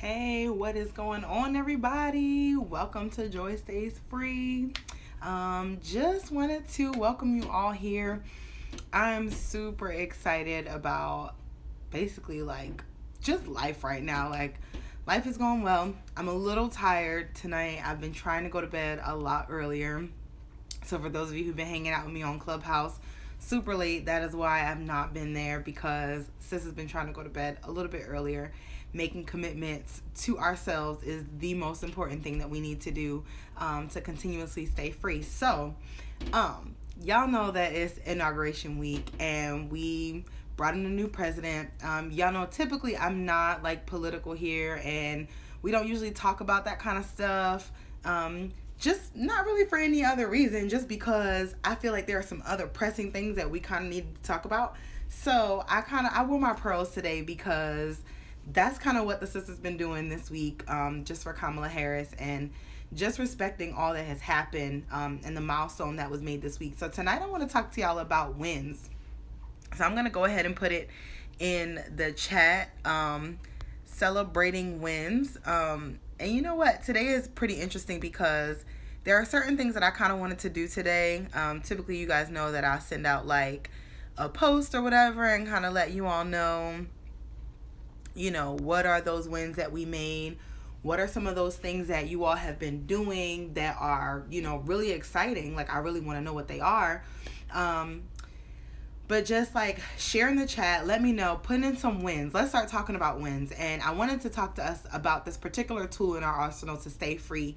Hey, what is going on, everybody? Welcome to Joy Stays Free. Just wanted to welcome you all here. I'm super excited about basically just life right now. Life is going well. I'm a little tired tonight. I've been trying to go to bed a lot earlier. So for those of you who've been hanging out with me on Clubhouse super late, that is why I've not been there, because sis has been trying to go to bed a little bit earlier. Making commitments to ourselves is the most important thing that we need to do to continuously stay free. So, y'all know that it's inauguration week and we brought in a new president. Y'all know typically I'm not political here, and we don't usually talk about that kind of stuff. Just not really for any other reason, just because I feel like there are some other pressing things that we kind of need to talk about. So I wore my pearls today because that's kind of what the sister's been doing this week, just for Kamala Harris, and just respecting all that has happened and the milestone that was made this week. So tonight I want to talk to y'all about wins. So I'm going to go ahead and put it in the chat, celebrating wins. And you know what? Today is pretty interesting because there are certain things that I kind of wanted to do today. Typically, you guys know that I send out a post or whatever and kind of let you all know, what are those wins that we made? What are some of those things that you all have been doing that are, really exciting? I really want to know what they are. But just share in the chat, let me know, put in some wins. Let's start talking about wins. And I wanted to talk to us about this particular tool in our arsenal to stay free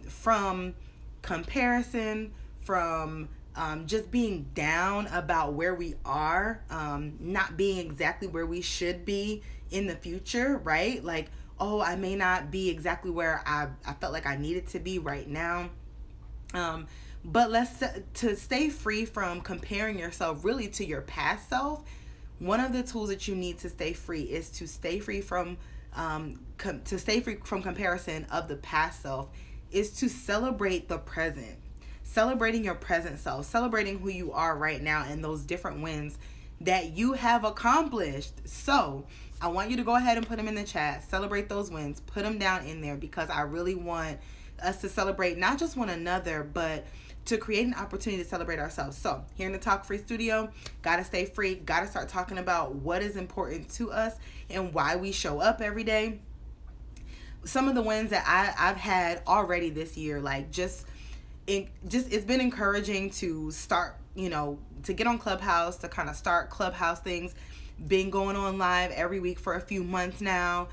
from comparison, from just being down about where we are, not being exactly where we should be in the future, right? Oh, I may not be exactly where I felt like I needed to be right now. But to stay free from comparing yourself really to your past self, one of the tools that you need to stay free is to stay free from comparison of the past self, is to celebrate the present. Celebrating your present self, celebrating who you are right now and those different wins that you have accomplished. So I want you to go ahead and put them in the chat. Celebrate those wins. Put them down in there, because I really want us to celebrate not just one another, but to create an opportunity to celebrate ourselves. So here in the Talk Free studio, gotta stay free, gotta start talking about what is important to us and why we show up every day. Some of the wins that I've had already this year, it's been encouraging to start, to get on Clubhouse, to kind of start Clubhouse things. Been going on live every week for a few months now,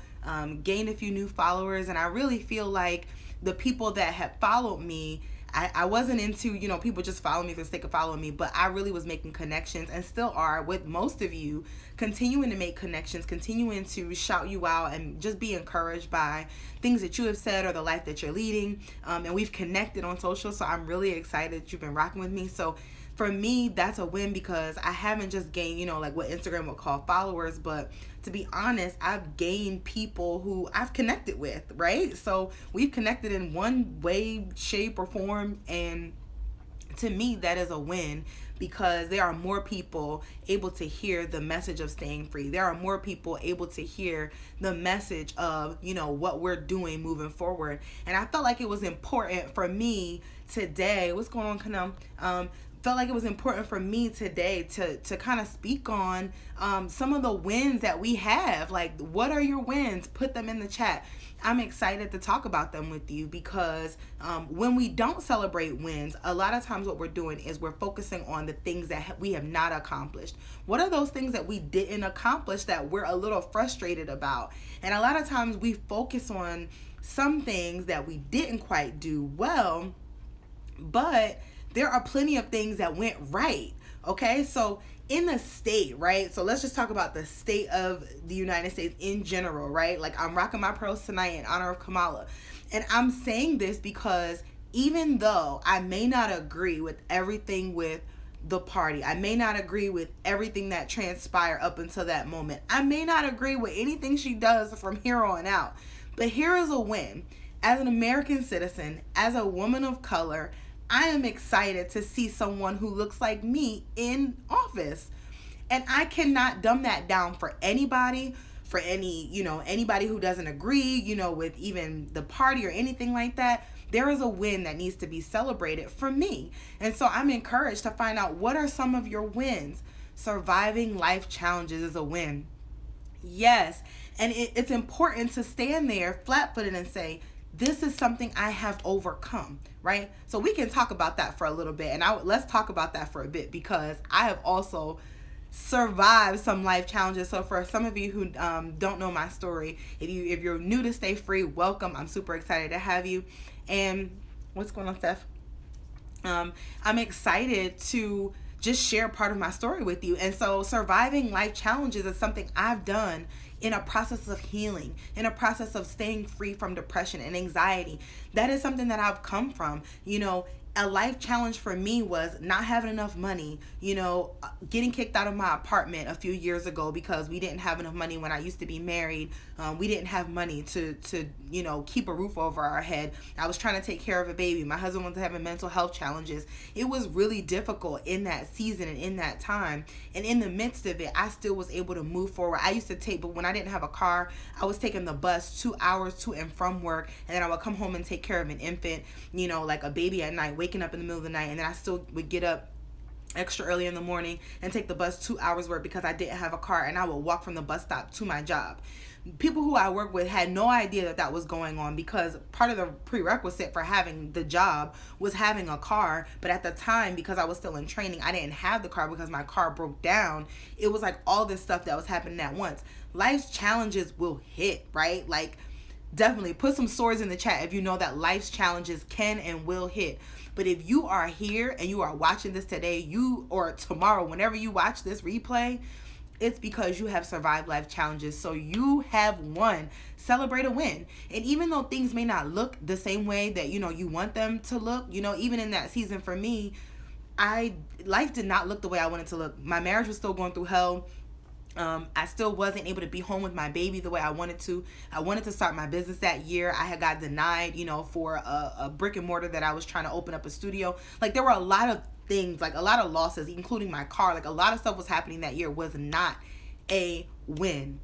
gained a few new followers, and I really feel like the people that have followed me, I wasn't into, people just follow me for the sake of following me, but I really was making connections, and still are with most of you, continuing to make connections, continuing to shout you out and just be encouraged by things that you have said or the life that you're leading. And we've connected on social, so I'm really excited that you've been rocking with me. So for me, that's a win, because I haven't just gained, what Instagram would call followers, but to be honest, I've gained people who I've connected with, right? So we've connected in one way, shape, or form, and to me, that is a win, because there are more people able to hear the message of staying free. There are more people able to hear the message of, what we're doing moving forward. And I felt like it was important for me today. What's going on, Kanam? Felt like it was important for me today to kind of speak on some of the wins that we have. What are your wins? Put them in the chat. I'm excited to talk about them with you, because when we don't celebrate wins, a lot of times what we're doing is we're focusing on the things that we have not accomplished. What are those things that we didn't accomplish that we're a little frustrated about? And a lot of times we focus on some things that we didn't quite do well, but there are plenty of things that went right. Okay, so in the state, right? So let's just talk about the state of the United States in general, right? I'm rocking my pearls tonight in honor of Kamala. And I'm saying this because even though I may not agree with everything with the party, I may not agree with everything that transpired up until that moment, I may not agree with anything she does from here on out, but here is a win. As an American citizen, as a woman of color, I am excited to see someone who looks like me in office. And I cannot dumb that down for anybody, for any, anybody who doesn't agree, with even the party or anything like that. There is a win that needs to be celebrated for me. And so I'm encouraged to find out, what are some of your wins? Surviving life challenges is a win. Yes. And it's important to stand there flat-footed and say, this is something I have overcome, right? So we can talk about that for a little bit. And let's talk about that for a bit, because I have also survived some life challenges. So for some of you who don't know my story, if you're new to Stay Free, welcome. I'm super excited to have you. And what's going on, Steph? I'm excited to just share part of my story with you. And so surviving life challenges is something I've done in a process of healing, in a process of staying free from depression and anxiety. That is something that I've come from. A life challenge for me was not having enough money, getting kicked out of my apartment a few years ago because we didn't have enough money when I used to be married. We didn't have money to keep a roof over our head. I was trying to take care of a baby. My husband was having mental health challenges. It was really difficult in that season and in that time. And in the midst of it, I still was able to move forward. But when I didn't have a car, I was taking the bus 2 hours to and from work. And then I would come home and take care of an infant, like a baby at night, waking up in the middle of the night. And then I still would get up extra early in the morning and take the bus 2 hours work because I didn't have a car, and I would walk from the bus stop to my job. People who I work with had no idea that was going on, because part of the prerequisite for having the job was having a car. But at the time, because I was still in training, I didn't have the car because my car broke down. It was like all this stuff that was happening at once. Life's challenges will hit, right? Like, definitely put some swords in the chat if you know that life's challenges can and will hit. But if you are here and you are watching this today, or tomorrow, whenever you watch this replay, it's because you have survived life challenges. So you have won. Celebrate a win. And even though things may not look the same way that, you want them to look, even in that season for me, life did not look the way I wanted to look. My marriage was still going through hell. I still wasn't able to be home with my baby the way I wanted to. I wanted to start my business that year. I had got denied, for a brick and mortar that I was trying to open up a studio. Like, there were a lot of things, like a lot of losses, including my car. Like, a lot of stuff was happening that year. Was not a win.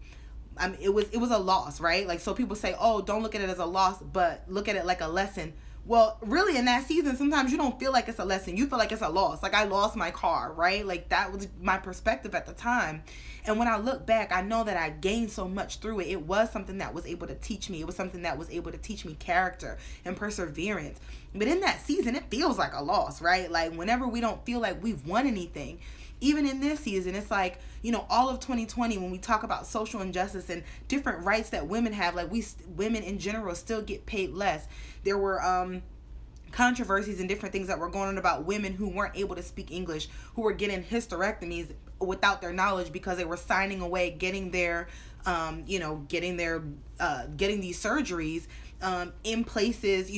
It was a loss, right? Like, so people say, oh, don't look at it as a loss, but look at it like a lesson. Well, really, in that season, sometimes you don't feel like it's a lesson. You feel like it's a loss. Like, I lost my car, right? Like, that was my perspective at the time. And when I look back, I know that I gained so much through it. It was something that was able to teach me. It was something that was able to teach me character and perseverance. But in that season, it feels like a loss, right? Like, whenever we don't feel like we've won anything, even in this season, it's like, all of 2020, when we talk about social injustice and different rights that women have, like, women in general still get paid less. There were controversies and different things that were going on about women who weren't able to speak English, who were getting hysterectomies without their knowledge because they were signing away, getting these surgeries in places,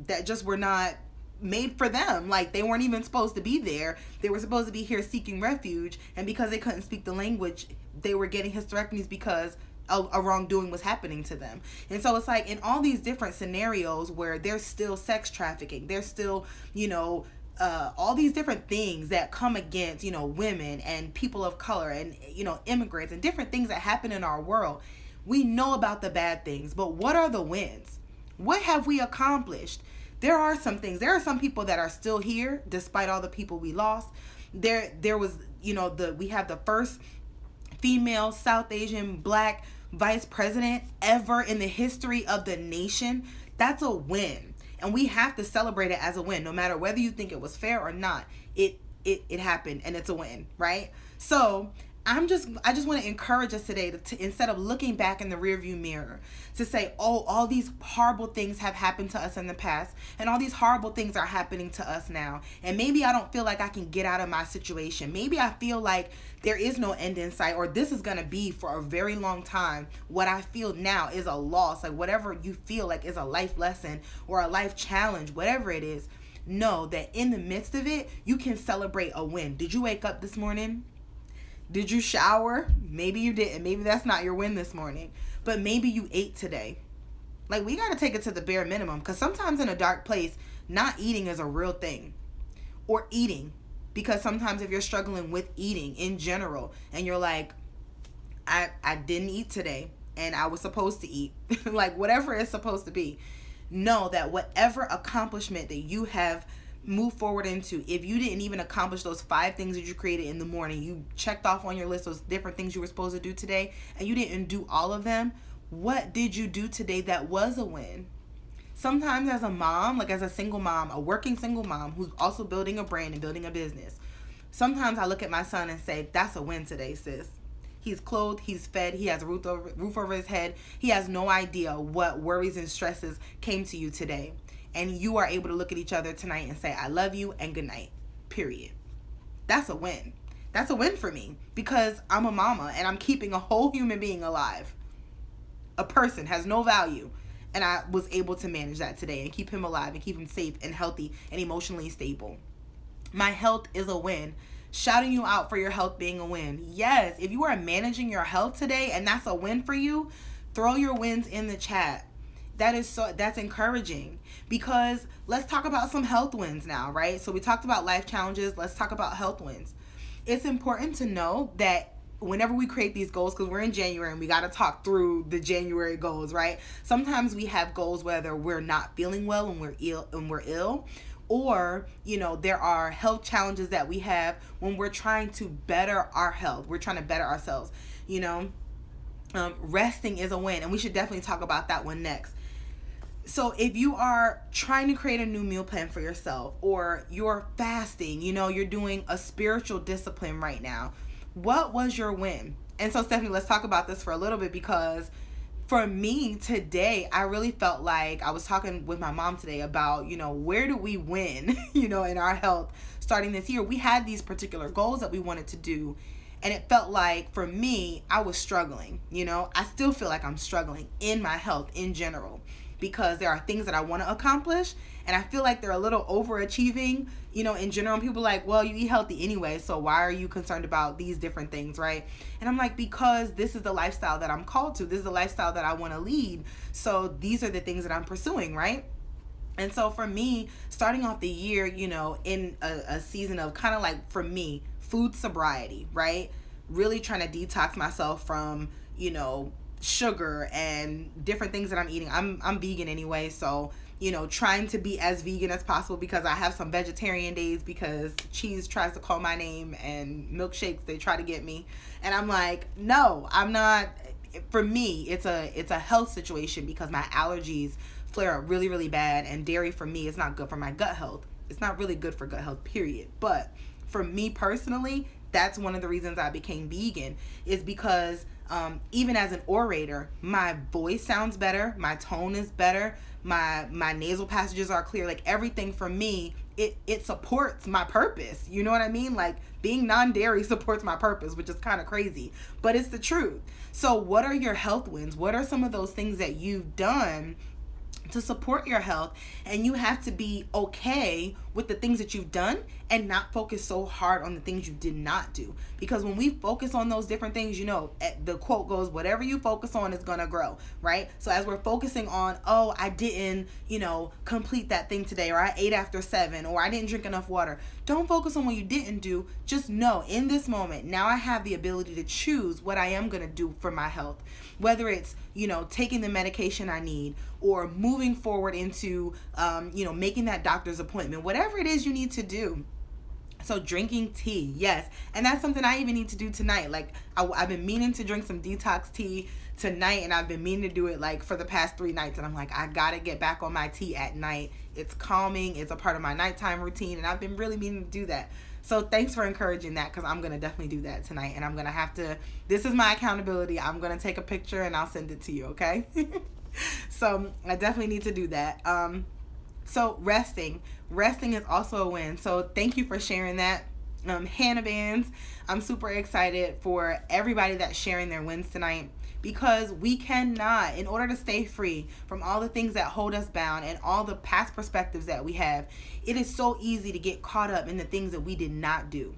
that just were not made for them. Like, they weren't even supposed to be there. They were supposed to be here seeking refuge, and because they couldn't speak the language, they were getting hysterectomies because a wrongdoing was happening to them. And so it's like, in all these different scenarios where there's still sex trafficking, there's still all these different things that come against women and people of color and immigrants and different things that happen in our world. We know about the bad things, but what are the wins? What have we accomplished? There are some things. There are some people that are still here despite all the people we lost. There was we have the first female South Asian Black vice president ever in the history of the nation. That's a win, and we have to celebrate it as a win, no matter whether you think it was fair or not. It happened, and it's a win, right? So I just want to encourage us today to instead of looking back in the rearview mirror, to say, oh, all these horrible things have happened to us in the past, and all these horrible things are happening to us now. And maybe I don't feel like I can get out of my situation. Maybe I feel like there is no end in sight, or this is going to be for a very long time. What I feel now is a loss. Like, whatever you feel like is a life lesson or a life challenge, whatever it is, know that in the midst of it, you can celebrate a win. Did you wake up this morning? Did you shower? Maybe you didn't. Maybe that's not your win this morning. But maybe you ate today. Like, we got to take it to the bare minimum, because sometimes in a dark place, not eating is a real thing. Or eating. Because sometimes if you're struggling with eating in general, and you're like, I didn't eat today and I was supposed to eat. Like whatever it's supposed to be. Know that whatever accomplishment that you have moved forward into, if you didn't even accomplish those 5 things that you created in the morning, you checked off on your list those different things you were supposed to do today, and you didn't do all of them, what did you do today that was a win? Sometimes as a mom, like as a single mom, a working single mom who's also building a brand and building a business, sometimes I look at my son and say, that's a win today, sis. He's clothed, he's fed, he has a roof over his head. He has no idea what worries and stresses came to you today. And you are able to look at each other tonight and say, I love you and good night, period. That's a win. That's a win for me because I'm a mama and I'm keeping a whole human being alive. A person has no value. And I was able to manage that today and keep him alive and keep him safe and healthy and emotionally stable. My health is a win. Shouting you out for your health being a win. Yes, if you are managing your health today and that's a win for you, throw your wins in the chat. That's encouraging because let's talk about some health wins now, right? So we talked about life challenges. Let's talk about health wins. It's important to know that whenever we create these goals, because we're in January and we got to talk through the January goals, right? Sometimes we have goals whether we're not feeling well and we're ill, or, there are health challenges that we have when we're trying to better our health. We're trying to better ourselves, resting is a win, and we should definitely talk about that one next. So if you are trying to create a new meal plan for yourself, or you're fasting, you're doing a spiritual discipline right now, what was your win? And so Stephanie, let's talk about this for a little bit because for me today, I really felt like I was talking with my mom today about, where do we win, in our health starting this year. We had these particular goals that we wanted to do. And it felt like for me, I was struggling, I still feel like I'm struggling in my health in general because there are things that I want to accomplish. And I feel like they're a little overachieving, in general. People are like, well, you eat healthy anyway, so why are you concerned about these different things, right? And I'm like, because this is the lifestyle that I'm called to. This is the lifestyle that I want to lead. So these are the things that I'm pursuing, right? And so for me, starting off the year, in a season of kind of like, for me, food sobriety, right? Really trying to detox myself from, sugar and different things that I'm eating. I'm vegan anyway, so trying to be as vegan as possible because I have some vegetarian days because cheese tries to call my name and milkshakes, they try to get me. And I'm like, no, I'm not. For me, it's a health situation because my allergies flare up really, really bad. And dairy for me is not good for my gut health. It's not really good for gut health, period. But for me personally, that's one of the reasons I became vegan is because even as an orator, my voice sounds better, my tone is better, my nasal passages are clear. Like everything for me, it supports my purpose. You know what I mean? Like being non-dairy supports my purpose, which is kind of crazy, but it's the truth. So what are your health wins? What are some of those things that you've done to support your health? And you have to be okay with the things that you've done and not focus so hard on the things you did not do. Because when we focus on those different things, the quote goes, whatever you focus on is gonna grow, right? So as we're focusing on, oh, I didn't, complete that thing today, or I ate after 7, or I didn't drink enough water. Don't focus on what you didn't do. Just know in this moment, now I have the ability to choose what I am gonna do for my health. Whether it's, taking the medication I need or moving forward into, making that doctor's appointment, whatever it is you need to do. So drinking tea, yes. And that's something I even need to do tonight. Like I've been meaning to drink some detox tea tonight, and I've been meaning to do it like for the past 3 nights. And I'm like, I gotta get back on my tea at night. It's calming. It's a part of my nighttime routine. And I've been really meaning to do that. So thanks for encouraging that, because I'm going to definitely do that tonight. And I'm going to have to, this is my accountability. I'm going to take a picture and I'll send it to you, okay? So I definitely need to do that. So resting is also a win. So thank you for sharing that. Hannah Bands, I'm super excited for everybody that's sharing their wins tonight, because we cannot, in order to stay free from all the things that hold us bound and all the past perspectives that we have, it is so easy to get caught up in the things that we did not do.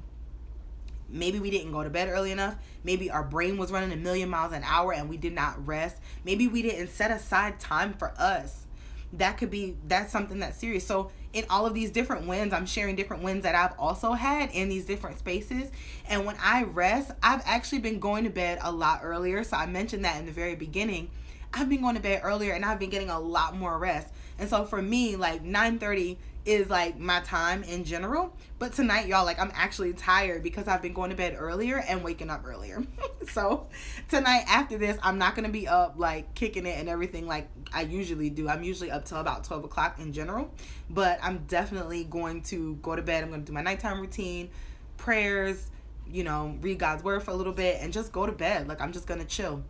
Maybe we didn't go to bed early enough. Maybe our brain was running a million miles an hour and we did not rest. Maybe we didn't set aside time for us. that's something that's serious. So in all of these different wins, I'm sharing different wins that I've also had in these different spaces. And when I rest, I've actually been going to bed a lot earlier. So I mentioned that in the very beginning. I've been going to bed earlier and I've been getting a lot more rest. And so for me, like 9:30 is like my time in general. But tonight, y'all, like I'm actually tired because I've been going to bed earlier and waking up earlier. So tonight after this, I'm not going to be up like kicking it and everything like I usually do. I'm usually up till about 12 o'clock in general. But I'm definitely going to go to bed. I'm going to do my nighttime routine, prayers, read God's word for a little bit and just go to bed. Like I'm just going to chill.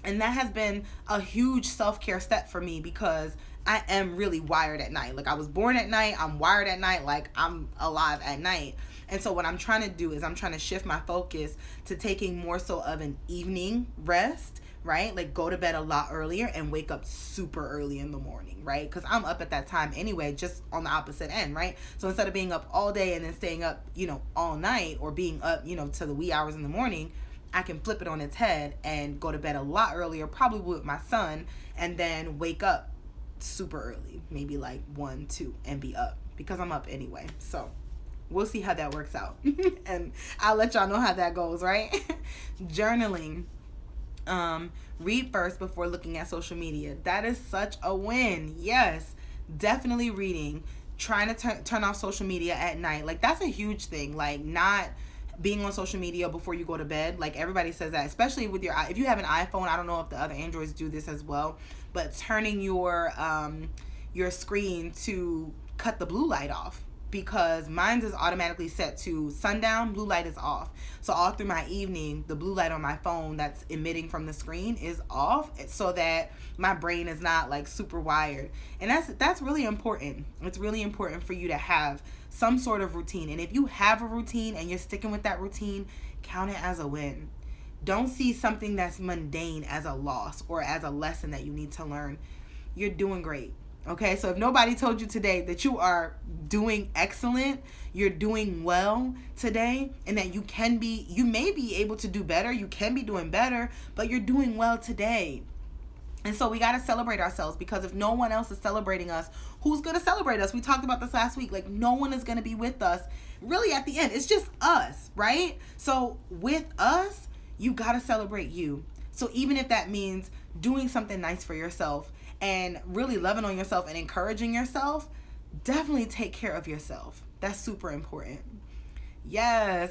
And that has been a huge self-care step for me because I am really wired at night. Like I was born at night. I'm wired at night. Like I'm alive at night. And so what I'm trying to do is I'm trying to shift my focus to taking more so of an evening rest, right? Like go to bed a lot earlier and wake up super early in the morning, right? Because I'm up at that time anyway, just on the opposite end, right? So instead of being up all day and then staying up, all night or being up, to the wee hours in the morning, I can flip it on its head and go to bed a lot earlier, probably with my son, and then wake up super early, maybe like 1, 2, and be up because I'm up anyway. So we'll see how that works out. And I'll let y'all know how that goes, right? Journaling. Read first before looking at social media. That is such a win. Yes, definitely reading. Trying to turn off social media at night. Like that's a huge thing. Like not being on social media before you go to bed. Like everybody says that, especially with if you have an iPhone. I don't know if the other Androids do this as well, but turning your screen to cut the blue light off, because mine is automatically set to sundown, blue light is off. So all through my evening, the blue light on my phone that's emitting from the screen is off so that my brain is not like super wired. And that's really important. It's really important for you to have some sort of routine. And if you have a routine and you're sticking with that routine, count it as a win. Don't see something that's mundane as a loss or as a lesson that you need to learn. You're doing great. Okay, so if nobody told you today that you are doing excellent, you're doing well today, and that you may be able to do better, you can be doing better, but you're doing well today. And so we got to celebrate ourselves, because if no one else is celebrating us, who's going to celebrate us? We talked about this last week. Like no one is going to be with us really at the end. It's just us, right? So with us, you got to celebrate you. So even if that means doing something nice for yourself and really loving on yourself and encouraging yourself, definitely take care of yourself. That's super important. Yes,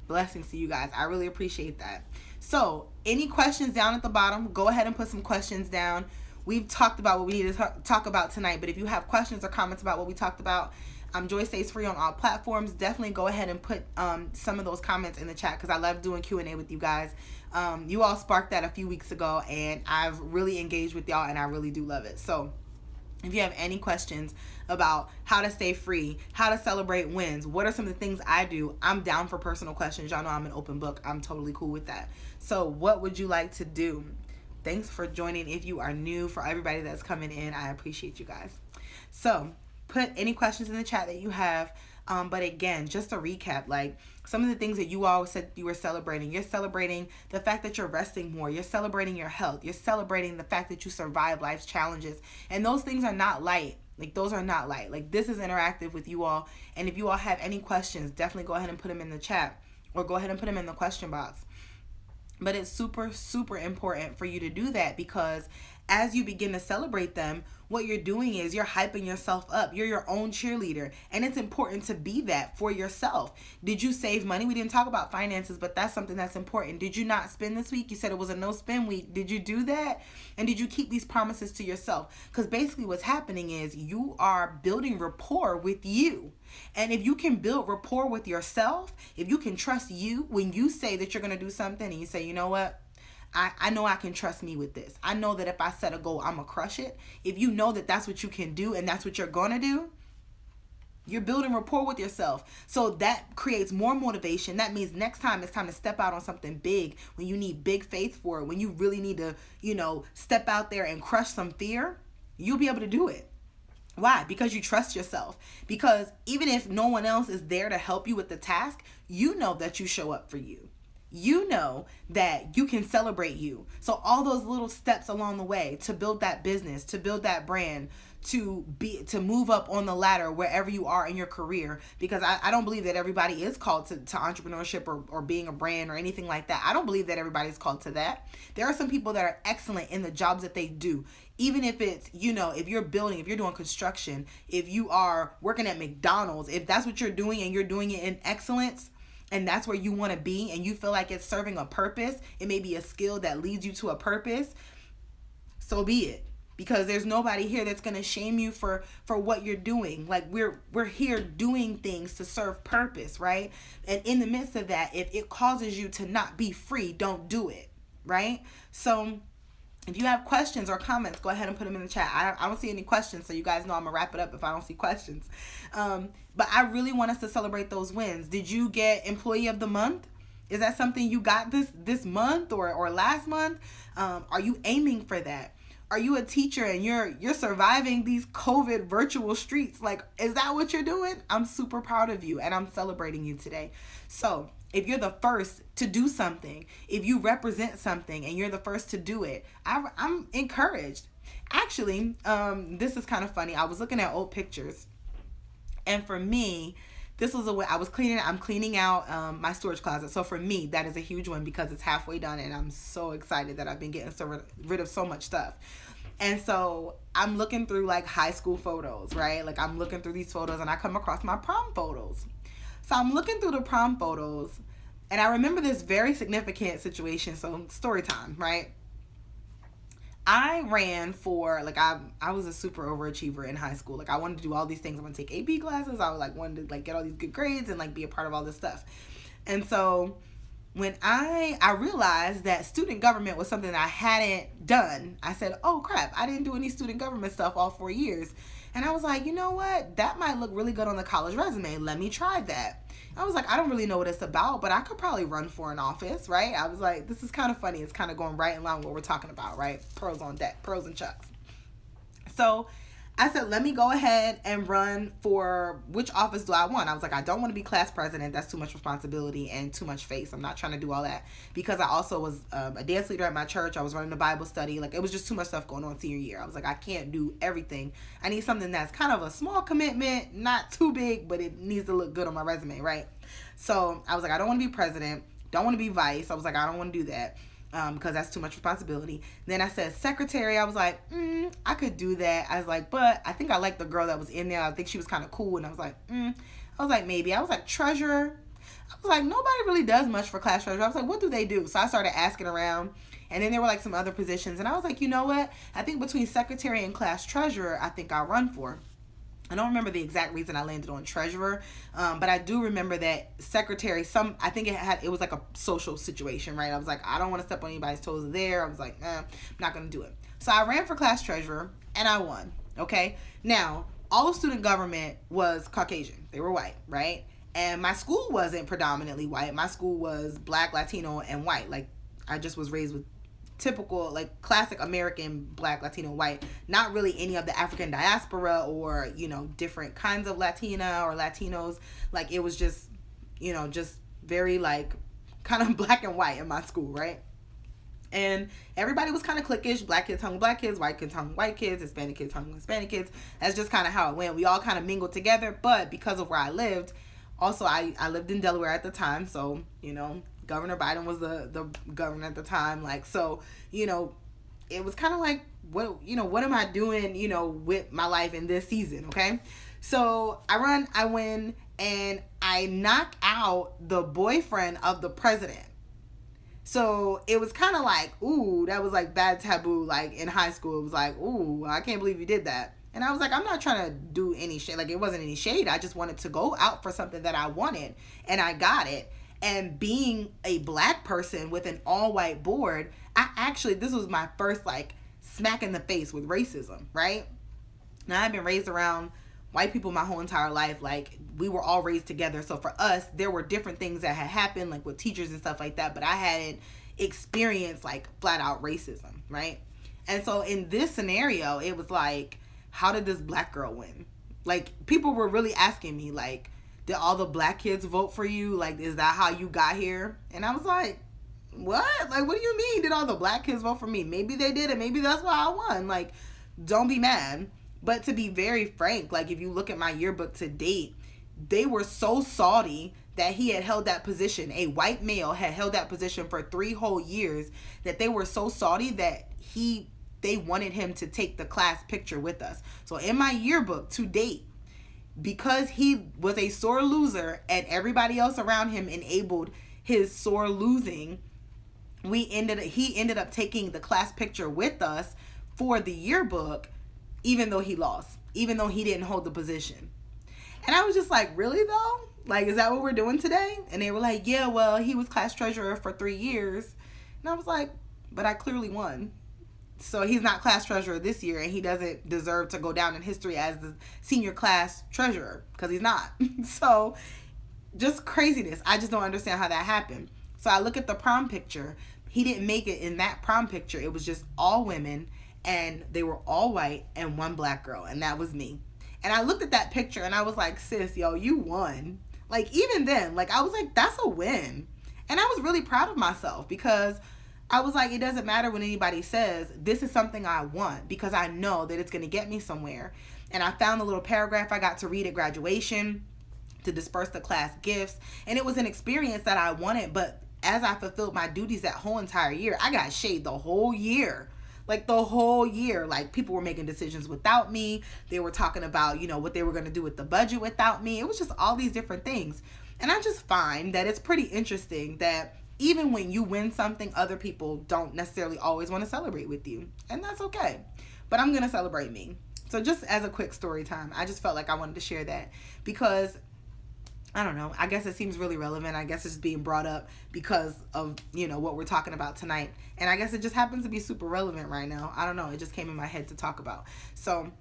blessings to you guys. I really appreciate that. So any questions down at the bottom, go ahead and put some questions down. We've talked about what we need to talk about tonight, but if you have questions or comments about what we talked about, Joy Stays Free on all platforms. Definitely go ahead and put some of those comments in the chat, because I love doing Q&A with you guys. You all sparked that a few weeks ago, and I've really engaged with y'all, and I really do love it. So if you have any questions about how to stay free, how to celebrate wins, what are some of the things I do, I'm down for personal questions. Y'all know I'm an open book. I'm totally cool with that. So what would you like to do? Thanks for joining. If you are new, for everybody that's coming in, I appreciate you guys. So put any questions in the chat that you have. But again, just to recap, like some of the things that you all said you were celebrating. You're celebrating the fact that you're resting more. You're celebrating your health. You're celebrating the fact that you survive life's challenges. And those things are not light. Like those are not light. Like this is interactive with you all. And if you all have any questions, definitely go ahead and put them in the chat, or go ahead and put them in the question box. But it's super, super important for you to do that, because as you begin to celebrate them, what you're doing is you're hyping yourself up. You're your own cheerleader. And it's important to be that for yourself. Did you save money? We didn't talk about finances, but that's something that's important. Did you not spend this week? You said it was a no spend week. Did you do that? And did you keep these promises to yourself? Because basically what's happening is you are building rapport with you. And if you can build rapport with yourself, if you can trust you when you say that you're going to do something and you say, you know what? I know I can trust me with this. I know that if I set a goal, I'm going to crush it. If you know that that's what you can do and that's what you're going to do, you're building rapport with yourself. So that creates more motivation. That means next time it's time to step out on something big, when you need big faith for it, when you really need to, step out there and crush some fear, you'll be able to do it. Why? Because you trust yourself. Because even if no one else is there to help you with the task, you know that you show up for you. you know that you can celebrate you. So all those little steps along the way to build that business, to build that brand, to move up on the ladder wherever you are in your career, because I don't believe that everybody is called to entrepreneurship or being a brand or anything like that. I don't believe that everybody's called to that. There are some people that are excellent in the jobs that they do. Even if it's, if you're building, if you're doing construction, if you are working at McDonald's, if that's what you're doing and you're doing it in excellence, and that's where you want to be, and you feel like it's serving a purpose, it may be a skill that leads you to a purpose, so be it. Because there's nobody here that's going to shame you for what you're doing. Like, we're here doing things to serve purpose, right? And in the midst of that, if it causes you to not be free, don't do it, right? So if you have questions or comments, go ahead and put them in the chat. I don't see any questions, so you guys know I'm going to wrap it up if I don't see questions. But I really want us to celebrate those wins. Did you get Employee of the Month? Is that something you got this month or last month? Are you aiming for that? Are you a teacher and you're surviving these COVID virtual streets? Like, is that what you're doing? I'm super proud of you, and I'm celebrating you today. So if you're the first to do something, if you represent something and you're the first to do it, I'm encouraged. Actually, this is kind of funny. I was looking at old pictures, and for me, this was I'm cleaning out my storage closet. So for me, that is a huge one because it's halfway done, and I'm so excited that I've been getting rid of so much stuff. And so I'm looking through like high school photos, right? Like, I'm looking through these photos and I come across my prom photos. So I'm looking through the prom photos, and I remember this very significant situation. So story time, right? I ran for, like, I was a super overachiever in high school. Like, I wanted to do all these things. I wanted to take AP classes. I wanted to get all these good grades and be a part of all this stuff. And so when I realized that student government was something that I hadn't done, I said, oh crap, I didn't do any student government stuff all 4 years. And I was like, you know what? That might look really good on the college resume. Let me try that. I was like, I don't really know what it's about, but I could probably run for an office, right? I was like, this is kind of funny. It's kind of going right in line with what we're talking about, right? Pros on deck, pros and chucks. So I said, let me go ahead and run for which office do I want? I was like, I don't want to be class president. That's too much responsibility and too much face. I'm not trying to do all that, because I also was a dance leader at my church. I was running a Bible study. Like, it was just too much stuff going on senior year. I was like, I can't do everything. I need something that's kind of a small commitment, not too big, but it needs to look good on my resume, right? So I was like, I don't want to be president. Don't want to be vice. I was like, I don't want to do that. Because that's too much responsibility. Then I said secretary. I was like, I could do that. I was like, but I think I like the girl that was in there. I think she was kind of cool. And I was like, maybe. I was like, treasurer. I was like, nobody really does much for class treasurer. I was like, what do they do? So I started asking around. And then there were like some other positions. And I was like, you know what? I think between secretary and class treasurer, I think I'll run for. I don't remember the exact reason I landed on treasurer, but I do remember that secretary, I think it was like a social situation, right? I was like, I don't want to step on anybody's toes there. I was like, I'm not going to do it. So I ran for class treasurer, and I won, okay? Now, all of student government was Caucasian. They were white, right? And my school wasn't predominantly white. My school was Black, Latino, and white. Like, I just was raised with typical, like, classic American Black, Latino, white, not really any of the African diaspora or, different kinds of Latina or Latinos. Like, it was just, just very, like, kind of black and white in my school, right? And everybody was kind of cliquish. Black kids hung with black kids, white kids hung with white kids, Hispanic kids hung with Hispanic kids. That's just kind of how it went. We all kind of mingled together, but because of where I lived, also I lived in Delaware at the time, so, Governor Biden was the governor at the time. Like, so, it was kind of like, what am I doing, with my life in this season, okay? So I win, and I knock out the boyfriend of the president. So it was kind of like, ooh, that was like bad taboo. Like, in high school, it was like, ooh, I can't believe you did that. And I was like, I'm not trying to do any shade. Like, it wasn't any shade. I just wanted to go out for something that I wanted, and I got it. And being a Black person with an all-white board, this was my first, like, smack in the face with racism, right? Now, I've been raised around white people my whole entire life. Like, we were all raised together. So for us, there were different things that had happened, like with teachers and stuff like that, but I hadn't experienced, like, flat-out racism, right? And so in this scenario, it was like, how did this Black girl win? Like, people were really asking me, like, did all the Black kids vote for you? Like, is that how you got here? And I was like, What? Like, what do you mean? Did all the black kids vote for me? Maybe they did, and maybe that's why I won. Like, don't be mad. But to be very frank, like, if you look at my yearbook to date, they were so salty that he had held that position. A white male had held that position for 3 whole years, that they were so salty that they wanted him to take the class picture with us. So in my yearbook to date, because he was a sore loser and everybody else around him enabled his sore losing, he ended up taking the class picture with us for the yearbook, even though he lost, even though he didn't hold the position. And I was just like, really though? Like, is that what we're doing today? And they were like, yeah, well, he was class treasurer for 3 years. And I was like, but I clearly won. So he's not class treasurer this year, and he doesn't deserve to go down in history as the senior class treasurer, because he's not. So just craziness. I just don't understand how that happened. So I look at the prom picture. He didn't make it in that prom picture. It was just all women, and they were all white and 1 black girl, and that was me. And I looked at that picture and I was like, sis, yo, you won. Like, even then, like, I was like, that's a win. And I was really proud of myself, because I was like, it doesn't matter what anybody says. This is something I want, because I know that it's going to get me somewhere. And I found the little paragraph I got to read at graduation to disperse the class gifts. And it was an experience that I wanted. But as I fulfilled my duties that whole entire year, I got shade the whole year. Like, the whole year. Like, people were making decisions without me. They were talking about, you know, what they were going to do with the budget without me. It was just all these different things. And I just find that it's pretty interesting that even when you win something, other people don't necessarily always want to celebrate with you. And that's okay. But I'm going to celebrate me. So just as a quick story time, I just felt like I wanted to share that, because I don't know, I guess it seems really relevant. I guess it's being brought up because of, you know, what we're talking about tonight. And I guess it just happens to be super relevant right now. I don't know. It just came in my head to talk about. So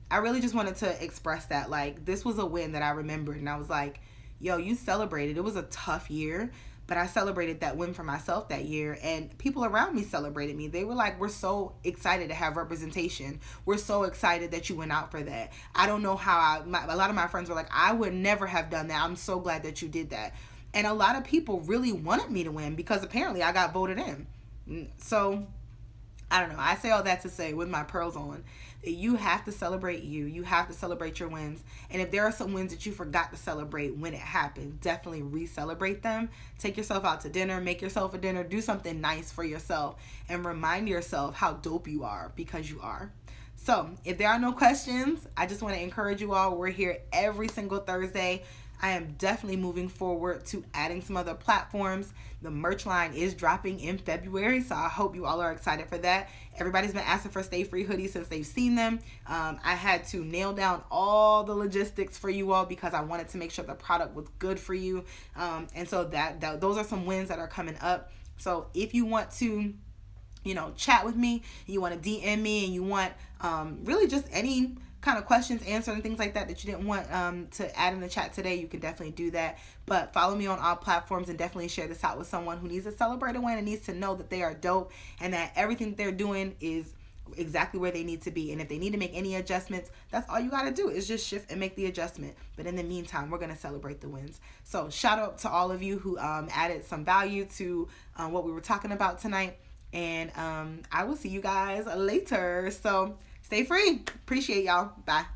I really just wanted to express that. Like, this was a win that I remembered. And I was like, yo, you celebrated. It was a tough year, but I celebrated that win for myself that year. And people around me celebrated me. They were like, we're so excited to have representation. We're so excited that you went out for that. I don't know how a lot of my friends were like, I would never have done that. I'm so glad that you did that. And a lot of people really wanted me to win, because apparently I got voted in. So I don't know. I say all that to say, with my pearls on, that you have to celebrate you. You have to celebrate your wins. And if there are some wins that you forgot to celebrate when it happened, definitely re-celebrate them. Take yourself out to dinner. Make yourself a dinner. Do something nice for yourself. And remind yourself how dope you are, because you are. So if there are no questions, I just want to encourage you all. We're here every single Thursday. I am definitely moving forward to adding some other platforms. The merch line is dropping in February, so I hope you all are excited for that. Everybody's been asking for Stay Free hoodies since they've seen them. I had to nail down all the logistics for you all, because I wanted to make sure the product was good for you. And so that those are some wins that are coming up. So if you want to, you know, chat with me, you want to DM me, and you want really just any kind of questions answered and things like that you didn't want to add in the chat today, you can definitely do that. But follow me on all platforms, and definitely share this out with someone who needs to celebrate a win and needs to know that they are dope, and that everything that they're doing is exactly where they need to be. And if they need to make any adjustments, that's all you got to do, is just shift and make the adjustment. But in the meantime, we're going to celebrate the wins. So shout out to all of you who added some value to what we were talking about tonight. And I will see you guys later. So stay free. Appreciate y'all. Bye.